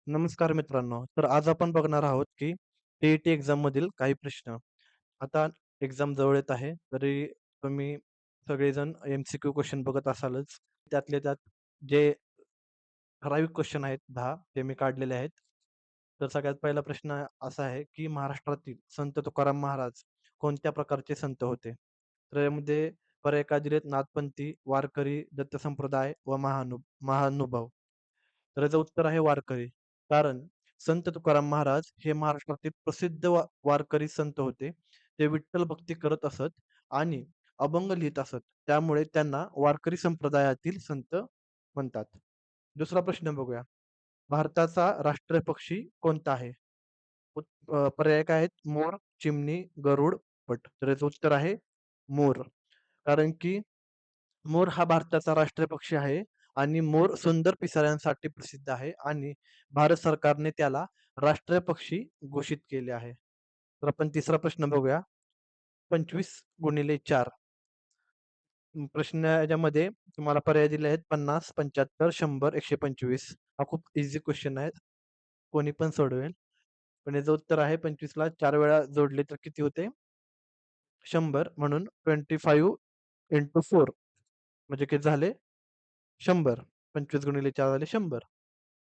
नमस्कार मित्रांनो. तर आज आपण बघणार आहोत, की टी-ई-टी एक्झाममधील काही प्रश्न. आता एक्झाम जवळ येत आहे, तरी तुम्ही सगळेजण एम-सी-क्यू क्वेश्चन बघत असालच. त्यातल्या त्यात जे ठराविक क्वेश्चन आहेत 10 ते मी काढलेले आहेत. तर सगळ्यात पहिला प्रश्न असा आहे, की महाराष्ट्रातील संत तुकाराम महाराज कोणत्या प्रकारचे संत होते? तर यामध्ये पर्याय काय दिलेत नाथपंथी, वारकरी, दत्त संप्रदाय व महानुभाव. तर याचं उत्तर आहे वारकरी. कारण संत तुकाराम महाराज हे महाराष्ट्रातील प्रसिद्ध वारकरी संत होते. ते विठ्ठल भक्ती करत असत आणि अभंग लिहित असत. त्यामुळे त्यांना वारकरी संप्रदायातील संत म्हणतात. दुसरा प्रश्न बघूया. भारताचा राष्ट्रीय पक्षी कोणता आहे? पर्याय काय आहेत? मोर, चिमणी, गरुड, बट. तर याचं उत्तर आहे मोर. कारण की मोर हा भारताचा राष्ट्रीय पक्षी आहे आणि मोर सुंदर पिसाऱ्यांसाठी प्रसिद्ध आहे आणि भारत सरकारने त्याला राष्ट्रीय पक्षी घोषित केले आहे. तर आपण तिसरा प्रश्न बघूया. 25x4 प्रश्न याच्यामध्ये तुम्हाला पर्याय दिले आहेत 50, 75, 100, 125. हा खूप ईझी क्वेश्चन आहे. कोणी पण सोडवेल. पण याचं उत्तर आहे 25 ला 4 वेळा जोडले तर किती होते? 100 म्हणून 25 इंटू 4 म्हणजे किती झाले? 100. 25 गुणिले 4 झाले 100.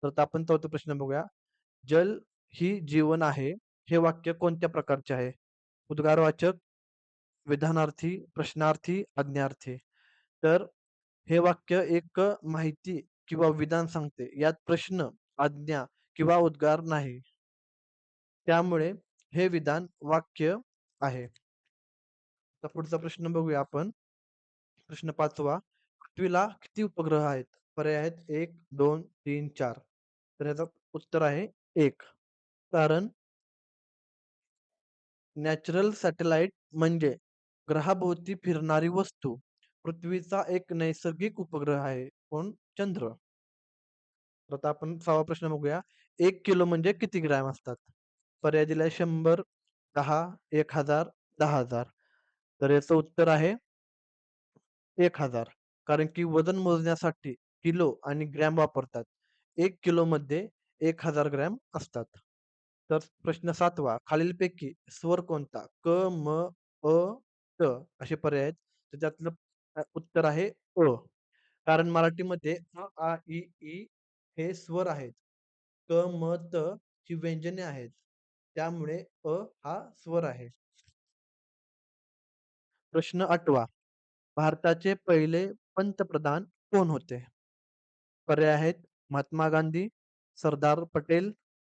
तर आता आपण चौथा प्रश्न बघूया. जल ही जीवन आहे, हे वाक्य कोणत्या प्रकारचे आहे? उद्गारवाचक, विधानार्थी, प्रश्नार्थी, आज्ञार्थी. तर हे वाक्य एक माहिती किंवा विधान सांगते. यात प्रश्न, आज्ञा किंवा उद्गार नाही. त्यामुळे हे विधान वाक्य आहे. आता पुढचा प्रश्न बघूया आपण. प्रश्न 5वा. पृथ्वीला किती उपग्रह आहेत? पर्याय आहेत 1, 2, 3, 4. तर याचं उत्तर आहे 1. कारण नॅचरल सॅटेलाइट म्हणजे ग्रहाभोवती फिरणारी वस्तू. पृथ्वीचा एक नैसर्गिक उपग्रह आहे. कोण? चंद्र. तर आता आपण 6वा प्रश्न बघूया. 1 किलो म्हणजे किती ग्रॅम असतात? पर्याय दिलाय 100, 10, 1000, 10,000. तर याचं उत्तर आहे 1000. कारण की वजन मोजण्यासाठी किलो आणि ग्रॅम वापरतात. 1 किलोमध्ये 1000 ग्रॅम असतात. तर प्रश्न 7वा. खालीलपैकी स्वर कोणता? क, म, अ, त असे पर्याय आहेत. तर त्यातलं उत्तर आहे अ. कारण मराठीमध्ये अ, आ, इ, ई हे स्वर आहेत. क, म, त ही व्यंजने आहेत. त्यामुळे अ हा स्वर आहे. प्रश्न 8वा. भारताचे पहिले पंतप्रधान कोण होते? पर्याय आहेत महात्मा गांधी, सरदार पटेल,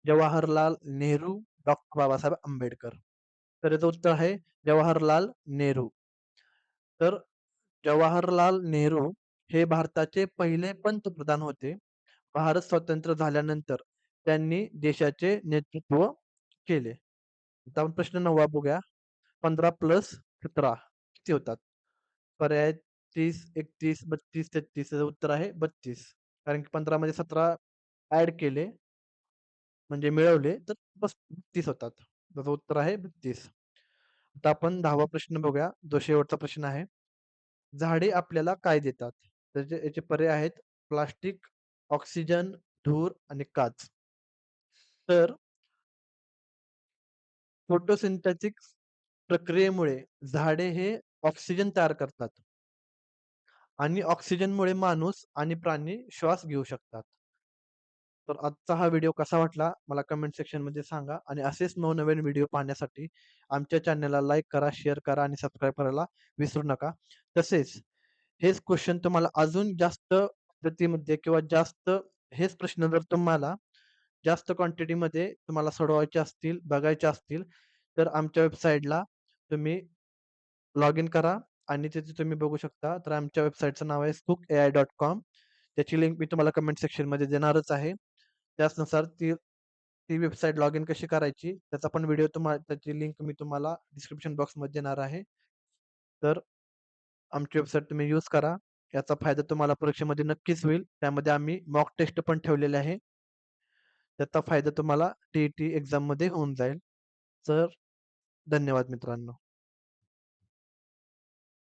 जवाहरलाल नेहरू, डॉक्टर बाबासाहेब आंबेडकर. तर याचं उत्तर आहे जवाहरलाल नेहरू. तर जवाहरलाल नेहरू हे भारताचे पहिले पंतप्रधान होते. भारत स्वतंत्र झाल्यानंतर त्यांनी देशाचे नेतृत्व केले. आता आपण प्रश्न 9वा बघूया. 15 प्लस 17 किती होतात? पर्याय 30, 31, 32, 33. याचं उत्तर आहे 32. कारण की 15 मध्ये 17 ॲड केले म्हणजे मिळवले तर 32 होतात. त्याचं उत्तर आहे 32. आता आपण 10वा प्रश्न बघूया. जो शेवटचा प्रश्न आहे. झाडे आपल्याला काय देतात? तर याचे पर्याय आहेत प्लास्टिक, ऑक्सिजन, धूर आणि काच. तर फोटोसिंथेसिस प्रक्रियेमुळे झाडे हे ऑक्सिजन तयार करतात आणि ऑक्सिजनमुळे माणूस आणि प्राणी श्वास घेऊ शकतात. तर आजचा हा व्हिडिओ कसा वाटला मला कमेंट सेक्शनमध्ये सांगा आणि असेच नवनवीन व्हिडिओ पाहण्यासाठी आमच्या चॅनलला लाईक करा, शेअर करा आणि सबस्क्राईब करायला विसरू नका. तसेच हेच क्वेश्चन तुम्हाला अजून जास्त पद्धतीमध्ये किंवा जास्त हेच प्रश्न जर तुम्हाला जास्त क्वांटिटीमध्ये तुम्हाला सोडवायचे असतील, बघायचे असतील, तर आमच्या वेबसाईटला तुम्ही लॉग इन करा आणि तिथे तुम्ही बघू शकता. तर आमच्या वेबसाईटचं नाव आहे SpookAI.com. त्याची लिंक मी तुम्हाला कमेंट सेक्शनमध्ये देणारच आहे. त्याचनुसार ती ती वेबसाईट लॉग इन कशी करायची त्याचा पण व्हिडिओ त्याची लिंक मी तुम्हाला डिस्क्रिप्शन बॉक्समध्ये देणार आहे. तर आमची वेबसाईट तुम्ही यूज करा. याचा फायदा तुम्हाला परीक्षेमध्ये नक्कीच होईल. त्यामध्ये आम्ही मॉक टेस्ट पण ठेवलेले आहे. त्याचा फायदा तुम्हाला टी-ई-टी एक्झाममध्ये होऊन जाईल. तर धन्यवाद मित्रांनो.